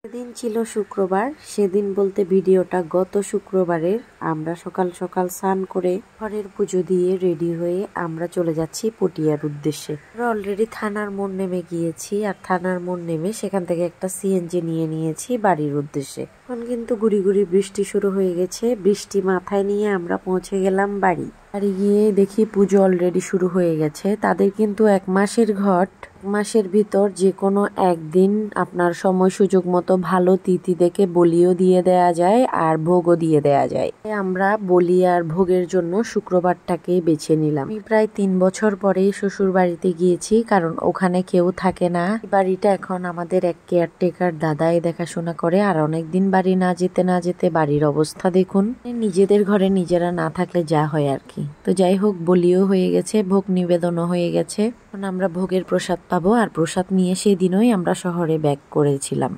সেদিন ছিল শুক্রবার। সেদিন বলতে ভিডিওটা গত শুক্রবারের। আমরা সকাল সকাল স্নান করে ঘরের পুজো দিয়ে রেডি হয়ে আমরা চলে যাচ্ছি পটিয়ার উদ্দেশ্যে। আমরা অলরেডি থানার মোড় নেমে গিয়েছি, আর থানার মোড় নেমে সেখান থেকে একটা সিএনজি নিয়ে নিয়েছি বাড়ির উদ্দেশ্যে। এখন কিন্তু গুড়ি গুড়ি বৃষ্টি শুরু হয়ে গেছে। বৃষ্টি মাথায় নিয়ে আমরা পৌঁছে গেলাম বাড়ি গিয়ে দেখি পুজো অলরেডি শুরু হয়ে গেছে। তাদের কিন্তু 1 মাসের ঘট, মাসের ভিতর যে কোনো একদিন আপনার সময় সুযোগ মতো ভালো তিথি দেখে বলিও দিয়ে দেয়া যায় আর ভোগও দিয়ে দেয়া যায়। আমরা বলি আর ভোগের জন্য শুক্রবারটাকেই বেছে নিলাম। আমি প্রায় 3 বছর পরেই শ্বশুর বাড়িতে গিয়েছি, কারণ ওখানে কেউ থাকে না। বাড়িটা এখন আমাদের এক কেয়ারটেকার দাদাই দেখাশোনা করে। আর অনেকদিন বাড়ি না যেতে বাড়ির অবস্থা দেখুন। নিজেদের ঘরে নিজেরা না থাকলে যা হয় আর কি। তো যাই হোক, বলিও হয়ে গেছে, ভোগ নিবেদনও হয়ে গেছে। এখন আমরা ভোগের প্রসাদ পাবো, আর প্রসাদ নিয়ে সেদিনই আমরা শহরে ব্যাক করেছিলাম।